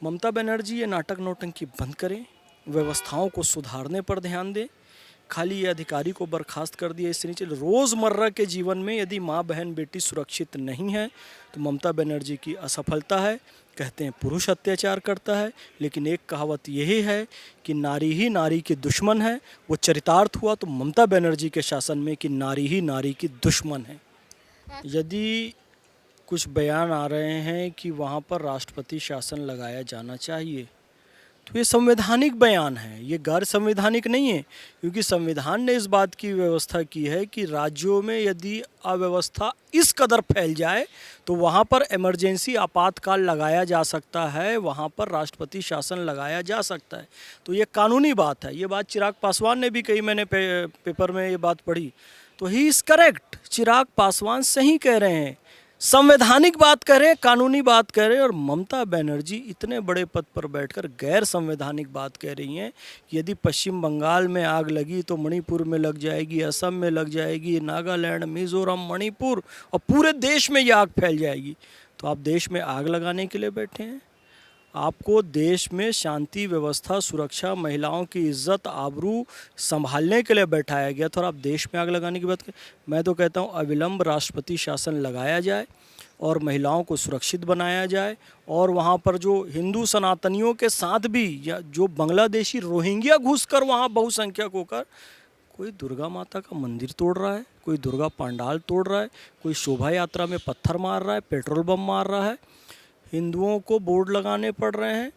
ममता बनर्जी ये नाटक नौटंकी बंद करें, व्यवस्थाओं को सुधारने पर ध्यान दें। खाली ये अधिकारी को बर्खास्त कर दिया इससे नहीं चले। रोज़मर्रा के जीवन में यदि माँ बहन बेटी सुरक्षित नहीं है तो ममता बनर्जी की असफलता है। कहते हैं पुरुष अत्याचार करता है, लेकिन एक कहावत यही है कि नारी ही नारी की दुश्मन है। वो चरितार्थ हुआ तो ममता बनर्जी के शासन में कि नारी ही नारी की दुश्मन है। यदि कुछ बयान आ रहे हैं कि वहाँ पर राष्ट्रपति शासन लगाया जाना चाहिए, तो ये संवैधानिक बयान है, ये गैर संवैधानिक नहीं है। क्योंकि संविधान ने इस बात की व्यवस्था की है कि राज्यों में यदि अव्यवस्था इस कदर फैल जाए तो वहाँ पर इमरजेंसी आपातकाल लगाया जा सकता है, वहाँ पर राष्ट्रपति शासन लगाया जा सकता है। तो ये कानूनी बात है। ये बात चिराग पासवान ने भी कही, मैंने पेपर में ये बात पढ़ी, तो he is correct. Chirag Paswan सही कह रहे हैं, संवैधानिक बात कर रहे हैं, कानूनी बात कर रहे हैं। और ममता बनर्जी इतने बड़े पद पर बैठकर गैर संवैधानिक बात कह रही हैं कि यदि पश्चिम बंगाल में आग लगी तो मणिपुर में लग जाएगी, असम में लग जाएगी, नागालैंड, मिजोरम, मणिपुर और पूरे देश में ये आग फैल जाएगी। तो आप देश में आग लगाने के लिए बैठे हैं? आपको देश में शांति व्यवस्था, सुरक्षा, महिलाओं की इज्जत आबरू संभालने के लिए बैठाया गया था और आप देश में आग लगाने की बात करें। मैं तो कहता हूँ अविलंब राष्ट्रपति शासन लगाया जाए और महिलाओं को सुरक्षित बनाया जाए। और वहाँ पर जो हिंदू सनातनियों के साथ भी या जो बांग्लादेशी रोहिंग्या घुसकर वहाँ बहुसंख्यक होकर कोई दुर्गा माता का मंदिर तोड़ रहा है, कोई दुर्गा पंडाल तोड़ रहा है, कोई शोभा यात्रा में पत्थर मार रहा है, पेट्रोल बम मार रहा है। हिंदुओं को बोर्ड लगाने पड़ रहे हैं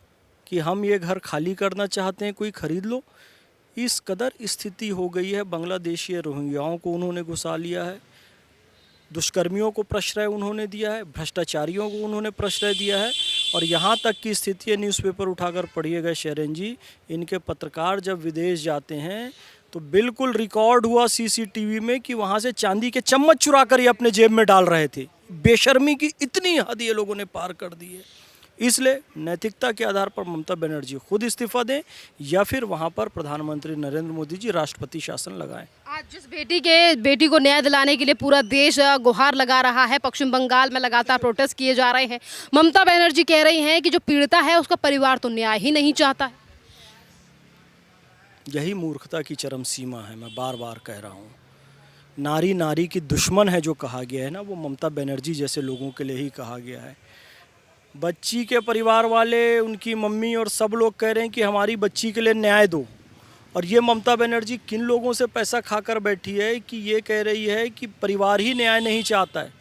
कि हम ये घर खाली करना चाहते हैं, कोई ख़रीद लो। इस कदर स्थिति हो गई है। बांग्लादेशी रोहिंग्याओं को उन्होंने घुसा लिया है, दुष्कर्मियों को प्रश्रय उन्होंने दिया है, भ्रष्टाचारियों को उन्होंने प्रश्रय दिया है। और यहाँ तक की स्थिति है, न्यूज़पेपर उठाकर पढ़िएगा शरण जी, इनके पत्रकार जब विदेश जाते हैं तो बिल्कुल रिकॉर्ड हुआ सीसीटीवी में कि वहाँ से चांदी के चम्मच चुरा कर ये अपने जेब में डाल रहे थे। बेशर्मी की इतनी हद ये लोगों ने पार कर दी है। इसलिए नैतिकता के आधार पर ममता बनर्जी खुद इस्तीफा दें या फिर वहाँ पर प्रधानमंत्री नरेंद्र मोदी जी राष्ट्रपति शासन लगाएं। आज जिस बेटी को न्याय दिलाने के लिए पूरा देश गुहार लगा रहा है, पश्चिम बंगाल में लगातार प्रोटेस्ट किए जा रहे हैं, ममता बनर्जी कह रही हैं कि जो पीड़िता है उसका परिवार तो न्याय ही नहीं चाहता है। यही मूर्खता की चरम सीमा है। मैं बार बार कह रहा हूँ, नारी नारी की दुश्मन है जो कहा गया है ना, वो ममता बनर्जी जैसे लोगों के लिए ही कहा गया है। बच्ची के परिवार वाले, उनकी मम्मी और सब लोग कह रहे हैं कि हमारी बच्ची के लिए न्याय दो। और ये ममता बनर्जी किन लोगों से पैसा खाकर बैठी है कि ये कह रही है कि परिवार ही न्याय नहीं चाहता है।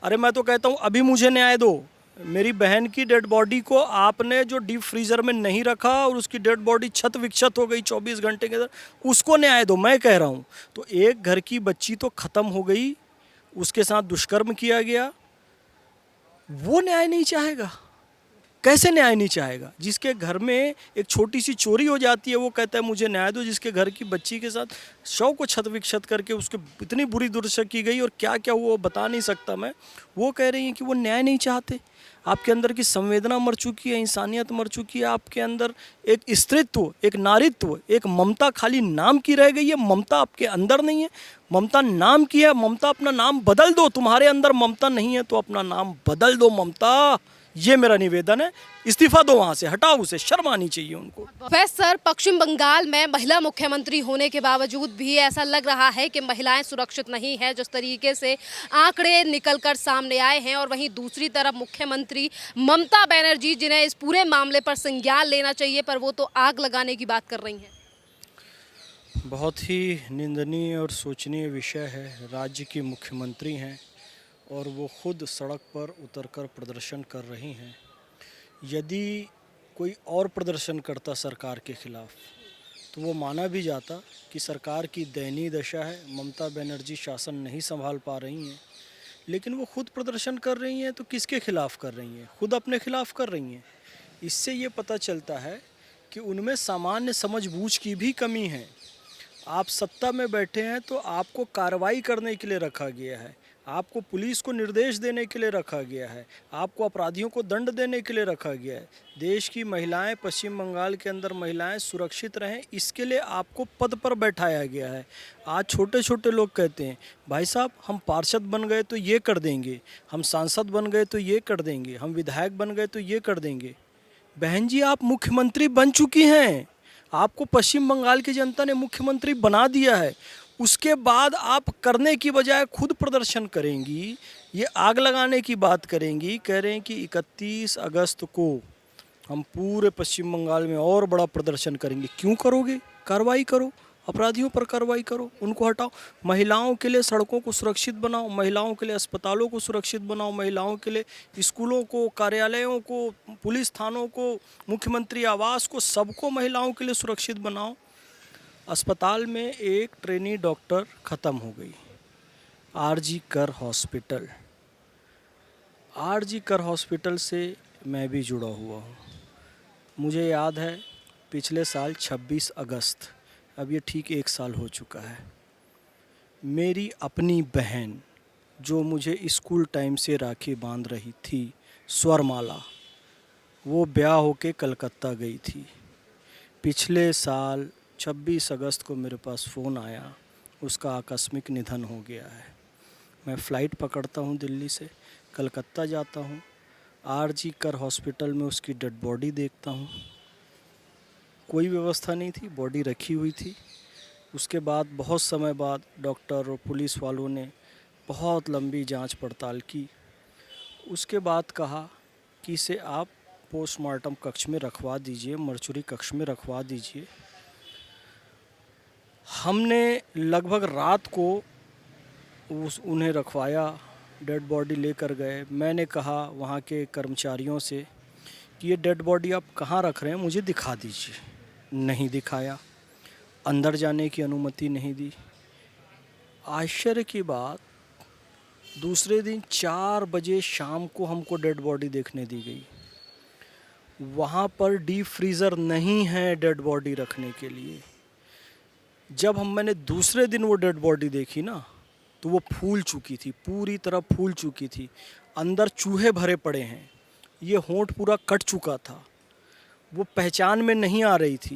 अरे मैं तो कहता हूँ अभी मुझे न्याय दो। मेरी बहन की डेड बॉडी को आपने जो डीप फ्रीज़र में नहीं रखा और उसकी डेड बॉडी क्षत विक्षत हो गई 24 घंटे के अंदर, उसको न्याय दो, मैं कह रहा हूँ। तो एक घर की बच्ची तो ख़त्म हो गई, उसके साथ दुष्कर्म किया गया, वो न्याय नहीं चाहेगा? कैसे न्याय नहीं चाहेगा? जिसके घर में एक छोटी सी चोरी हो जाती है वो कहता है मुझे न्याय दो, जिसके घर की बच्ची के साथ शव को छत विक्षत करके उसके इतनी बुरी दुर्दशा की गई और क्या क्या हुआ बता नहीं सकता मैं, वो कह रही हैं कि वो न्याय नहीं चाहते। आपके अंदर की संवेदना मर चुकी है, इंसानियत मर चुकी है। आपके अंदर एक स्त्रीत्व, एक नारीत्व, एक ममता खाली नाम की रह गई है। ममता आपके अंदर नहीं है, ममता नाम की है। ममता अपना नाम बदल दो, तुम्हारे अंदर ममता नहीं है तो अपना नाम बदल दो ममता। ये मेरा निवेदन है, इस्तीफा दो वहाँ से, हटाओ उसे, शर्म आनी चाहिए उनको। वैसे सर, पश्चिम बंगाल में महिला मुख्यमंत्री होने के बावजूद भी ऐसा लग रहा है कि महिलाएं सुरक्षित नहीं है, जिस तरीके से आंकड़े निकलकर सामने आए हैं। और वहीं दूसरी तरफ मुख्यमंत्री ममता बनर्जी, जिन्हें इस पूरे मामले पर संज्ञान लेना चाहिए, पर वो तो आग लगाने की बात कर रही हैं। बहुत ही निंदनीय और सोचनीय विषय है। राज्य की मुख्यमंत्री हैं और वो खुद सड़क पर उतरकर प्रदर्शन कर रही हैं। यदि कोई और प्रदर्शन करता सरकार के खिलाफ तो वो माना भी जाता कि सरकार की दयनीय दशा है, ममता बनर्जी शासन नहीं संभाल पा रही हैं। लेकिन वो खुद प्रदर्शन कर रही हैं तो किसके खिलाफ कर रही हैं? खुद अपने खिलाफ कर रही हैं। इससे ये पता चलता है कि उनमें सामान्य समझबूझ की भी कमी है। आप सत्ता में बैठे हैं तो आपको कार्रवाई करने के लिए रखा गया है, आपको पुलिस को निर्देश देने के लिए रखा गया है, आपको अपराधियों को दंड देने के लिए रखा गया है। देश की महिलाएं, पश्चिम बंगाल के अंदर महिलाएं सुरक्षित रहें, इसके लिए आपको पद पर बैठाया गया है। आज छोटे छोटे लोग कहते हैं भाई साहब हम पार्षद बन गए तो ये कर देंगे, हम सांसद बन गए तो ये कर देंगे, हम विधायक बन गए तो ये कर देंगे। बहन जी, आप मुख्यमंत्री बन चुकी हैं। आपको पश्चिम बंगाल की जनता ने मुख्यमंत्री बना दिया है। उसके बाद आप करने की बजाय खुद प्रदर्शन करेंगी, ये आग लगाने की बात करेंगी। कह रहे हैं कि 31 अगस्त को हम पूरे पश्चिम बंगाल में और बड़ा प्रदर्शन करेंगे। क्यों करोगे? कार्रवाई करो, अपराधियों पर कार्रवाई करो, उनको हटाओ। महिलाओं के लिए सड़कों को सुरक्षित बनाओ, महिलाओं के लिए अस्पतालों को सुरक्षित बनाओ, महिलाओं के लिए स्कूलों को, कार्यालयों को, पुलिस थानों को, मुख्यमंत्री आवास को, सबको महिलाओं के लिए सुरक्षित बनाओ। अस्पताल में एक ट्रेनी डॉक्टर ख़त्म हो गई। आरजी कर हॉस्पिटल, आरजी कर हॉस्पिटल से मैं भी जुड़ा हुआ हूँ। मुझे याद है पिछले साल 26 अगस्त, अब ये ठीक 1 साल हो चुका है, मेरी अपनी बहन जो मुझे स्कूल टाइम से राखी बांध रही थी, स्वरमाला, वो ब्याह होके कलकत्ता गई थी। पिछले साल 26 अगस्त को मेरे पास फ़ोन आया, उसका आकस्मिक निधन हो गया है। मैं फ़्लाइट पकड़ता हूँ, दिल्ली से कलकत्ता जाता हूँ, आरजी कर हॉस्पिटल में उसकी डेड बॉडी देखता हूँ। कोई व्यवस्था नहीं थी, बॉडी रखी हुई थी। उसके बाद बहुत समय बाद डॉक्टर और पुलिस वालों ने बहुत लंबी जांच पड़ताल की। उसके बाद कहा कि इसे आप पोस्टमार्टम कक्ष में रखवा दीजिए, मर्चुरी कक्ष में रखवा दीजिए। हमने लगभग रात को उन्हें रखवाया, डेड बॉडी लेकर गए। मैंने कहा वहाँ के कर्मचारियों से कि ये डेड बॉडी आप कहाँ रख रहे हैं, मुझे दिखा दीजिए। नहीं दिखाया, अंदर जाने की अनुमति नहीं दी। आश्चर्य की बात, दूसरे दिन 4 बजे शाम को हमको डेड बॉडी देखने दी गई। वहाँ पर डीप फ्रीज़र नहीं है डेड बॉडी रखने के लिए। जब मैंने दूसरे दिन वो डेड बॉडी देखी ना, तो वो फूल चुकी थी, पूरी तरह फूल चुकी थी। अंदर चूहे भरे पड़े हैं, ये होंठ पूरा कट चुका था, वो पहचान में नहीं आ रही थी,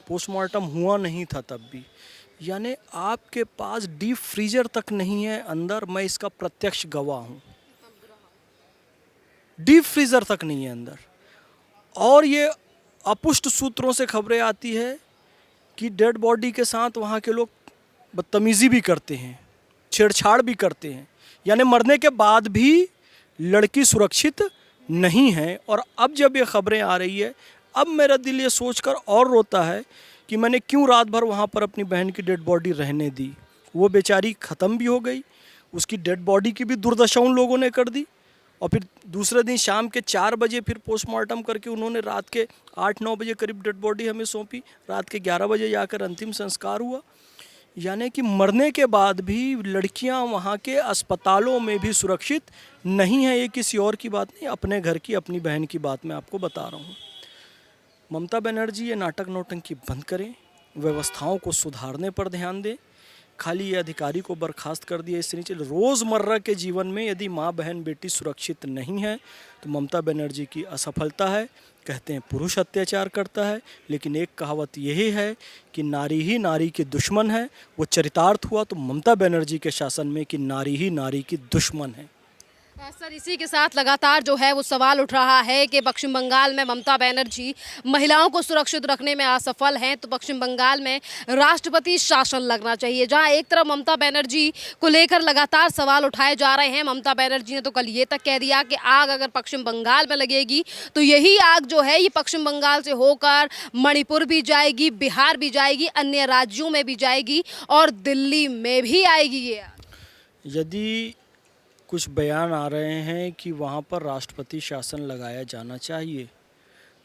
पोस्टमार्टम हुआ नहीं था तब भी। यानी आपके पास डीप फ्रीजर तक नहीं है अंदर, मैं इसका प्रत्यक्ष गवाह हूँ। डीप फ्रीजर तक नहीं है अंदर। और ये अपुष्ट सूत्रों से खबरें आती है कि डेड बॉडी के साथ वहाँ के लोग बदतमीजी भी करते हैं, छेड़छाड़ भी करते हैं। यानी मरने के बाद भी लड़की सुरक्षित नहीं है। और अब जब ये खबरें आ रही है, अब मेरा दिल ये सोचकर और रोता है कि मैंने क्यों रात भर वहाँ पर अपनी बहन की डेड बॉडी रहने दी। वो बेचारी ख़त्म भी हो गई, उसकी डेड बॉडी की भी दुर्दशा उन लोगों ने कर दी। और फिर दूसरे दिन शाम के 4 बजे फिर पोस्टमार्टम करके उन्होंने रात के 8-9 बजे करीब डेड बॉडी हमें सौंपी। रात के 11 बजे जाकर अंतिम संस्कार हुआ। यानी कि मरने के बाद भी लड़कियां वहाँ के अस्पतालों में भी सुरक्षित नहीं है। ये किसी और की बात नहीं, अपने घर की, अपनी बहन की बात मैं आपको बता रहा हूँ। ममता बनर्जी, ये नाटक नौटंकी बंद करें, व्यवस्थाओं को सुधारने पर ध्यान दें। खाली ये अधिकारी को बर्खास्त कर दिया इससे नीचे। रोज़मर्रा के जीवन में यदि माँ बहन बेटी सुरक्षित नहीं है तो ममता बनर्जी की असफलता है। कहते हैं पुरुष अत्याचार करता है, लेकिन एक कहावत यही है कि नारी ही नारी की दुश्मन है। वो चरितार्थ हुआ तो ममता बनर्जी के शासन में कि नारी ही नारी की दुश्मन है। सर, इसी के साथ लगातार जो है वो सवाल उठ रहा है कि पश्चिम बंगाल में ममता बनर्जी महिलाओं को सुरक्षित रखने में असफल हैं, तो पश्चिम बंगाल में राष्ट्रपति शासन लगना चाहिए। जहां एक तरफ ममता बनर्जी को लेकर लगातार सवाल उठाए जा रहे हैं। ममता बनर्जी ने तो कल ये तक कह दिया कि आग अगर पश्चिम बंगाल में लगेगी तो यही आग जो है ये पश्चिम बंगाल से होकर मणिपुर भी जाएगी, बिहार भी जाएगी, अन्य राज्यों में भी जाएगी और दिल्ली में भी आएगी ये आग। यदि कुछ बयान आ रहे हैं कि वहाँ पर राष्ट्रपति शासन लगाया जाना चाहिए,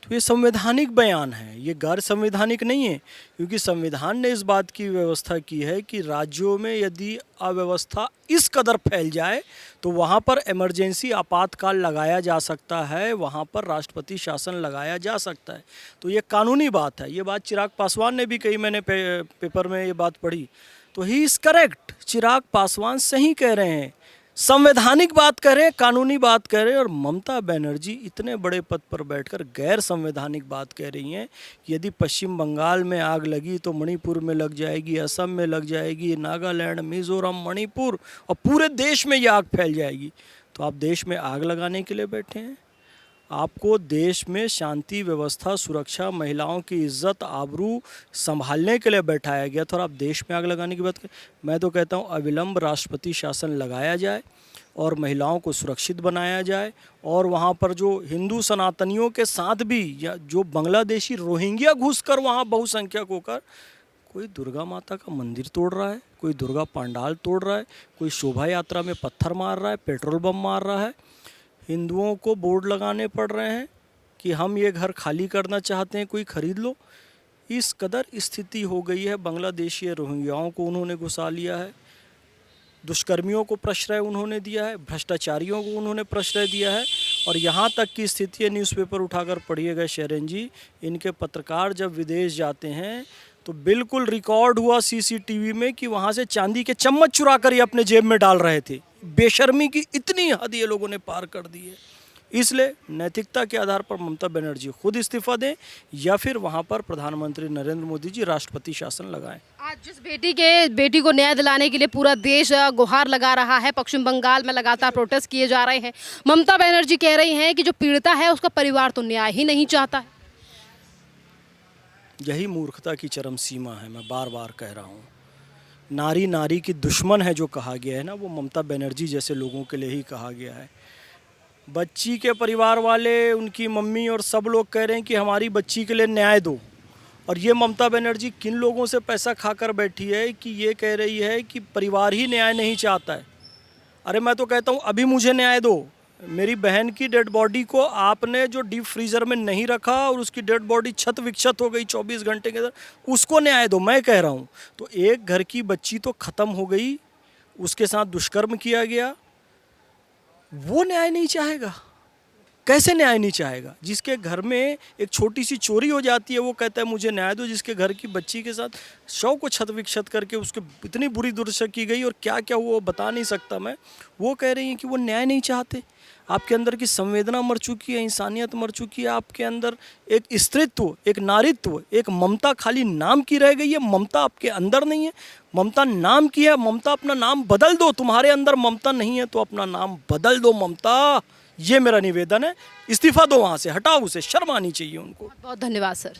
तो ये संवैधानिक बयान है, ये गैर संवैधानिक नहीं है। क्योंकि संविधान ने इस बात की व्यवस्था की है कि राज्यों में यदि अव्यवस्था इस कदर फैल जाए तो वहाँ पर इमरजेंसी आपातकाल लगाया जा सकता है, वहाँ पर राष्ट्रपति शासन लगाया जा सकता है। तो ये कानूनी बात है। ये बात चिराग पासवान ने भी कही, मैंने पेपर में ये बात पढ़ी। तो he is correct, Chirag Paswan सही कह रहे हैं, संवैधानिक बात करें, कानूनी बात करें। और ममता बनर्जी इतने बड़े पद पर बैठकर गैर संवैधानिक बात कह रही हैं कि यदि पश्चिम बंगाल में आग लगी तो मणिपुर में लग जाएगी, असम में लग जाएगी, नागालैंड, मिज़ोरम, मणिपुर और पूरे देश में ये आग फैल जाएगी। तो आप देश में आग लगाने के लिए बैठे हैं? आपको देश में शांति व्यवस्था सुरक्षा महिलाओं की इज्जत आबरू संभालने के लिए बैठाया गया था और आप देश में आग लगाने की बात करें। मैं तो कहता हूँ अविलंब राष्ट्रपति शासन लगाया जाए और महिलाओं को सुरक्षित बनाया जाए और वहाँ पर जो हिंदू सनातनियों के साथ भी या जो बांग्लादेशी रोहिंग्या घुसकर वहाँ बहुसंख्यक होकर कोई दुर्गा माता का मंदिर तोड़ रहा है, कोई दुर्गा पंडाल तोड़ रहा है, कोई शोभा यात्रा में पत्थर मार रहा है, पेट्रोल बम मार रहा है। हिंदुओं को बोर्ड लगाने पड़ रहे हैं कि हम ये घर खाली करना चाहते हैं, कोई खरीद लो। इस कदर स्थिति हो गई है। बांग्लादेशी रोहिंग्याओं को उन्होंने घुसा लिया है, दुष्कर्मियों को प्रश्रय उन्होंने दिया है, भ्रष्टाचारियों को उन्होंने प्रश्रय दिया है और यहाँ तक की स्थिति है, न्यूज़पेपर उठाकर पढ़िएगा शरण जी, इनके पत्रकार जब विदेश जाते हैं तो बिल्कुल रिकॉर्ड हुआ सीसीटीवी में कि वहाँ से चांदी के चम्मच चुरा कर ये अपने जेब में डाल रहे थे। बेशर्मी की इतनी हद ये लोगों ने पार कर दी है। इसलिए नैतिकता के आधार पर ममता बनर्जी खुद इस्तीफा दें या फिर वहाँ पर प्रधानमंत्री नरेंद्र मोदी जी राष्ट्रपति शासन लगाएं। आज जिस बेटी को न्याय दिलाने के लिए पूरा देश गुहार लगा रहा है, पश्चिम बंगाल में लगातार प्रोटेस्ट किए जा रहे हैं, ममता बनर्जी कह रही हैं कि जो पीड़िता है उसका परिवार तो न्याय ही नहीं चाहता है। यही मूर्खता की चरम सीमा है। मैं बार बार कह रहा हूँ, नारी नारी की दुश्मन है जो कहा गया है ना, वो ममता बनर्जी जैसे लोगों के लिए ही कहा गया है। बच्ची के परिवार वाले, उनकी मम्मी और सब लोग कह रहे हैं कि हमारी बच्ची के लिए न्याय दो, और ये ममता बनर्जी किन लोगों से पैसा खाकर बैठी है कि ये कह रही है कि परिवार ही न्याय नहीं चाहता है। अरे मैं तो कहता हूँ अभी मुझे न्याय दो। मेरी बहन की डेड बॉडी को आपने जो डीप फ्रीज़र में नहीं रखा और उसकी डेड बॉडी क्षत विक्षत हो गई 24 घंटे के अंदर, उसको न्याय दो। मैं कह रहा हूँ तो एक घर की बच्ची तो ख़त्म हो गई, उसके साथ दुष्कर्म किया गया, वो न्याय नहीं चाहेगा? कैसे न्याय नहीं चाहेगा? जिसके घर में एक छोटी सी चोरी हो जाती है वो कहता है मुझे न्याय दो, जिसके घर की बच्ची के साथ शव को क्षत विक्षत करके उसके इतनी बुरी दुर्दशा की गई और क्या क्या वो बता नहीं सकता मैं, वो कह रही हैं कि वो न्याय नहीं चाहते। आपके अंदर की संवेदना मर चुकी है, इंसानियत मर चुकी है, आपके अंदर एक स्त्रीत्व, एक नारीत्व, एक ममता खाली नाम की रह गई है। ममता आपके अंदर नहीं है, ममता नाम की है। ममता अपना नाम बदल दो, तुम्हारे अंदर ममता नहीं है तो अपना नाम बदल दो ममता। ये मेरा निवेदन है। इस्तीफा दो, वहाँ से हटाओ उसे, शर्म आनी चाहिए उनको। बहुत धन्यवाद सर।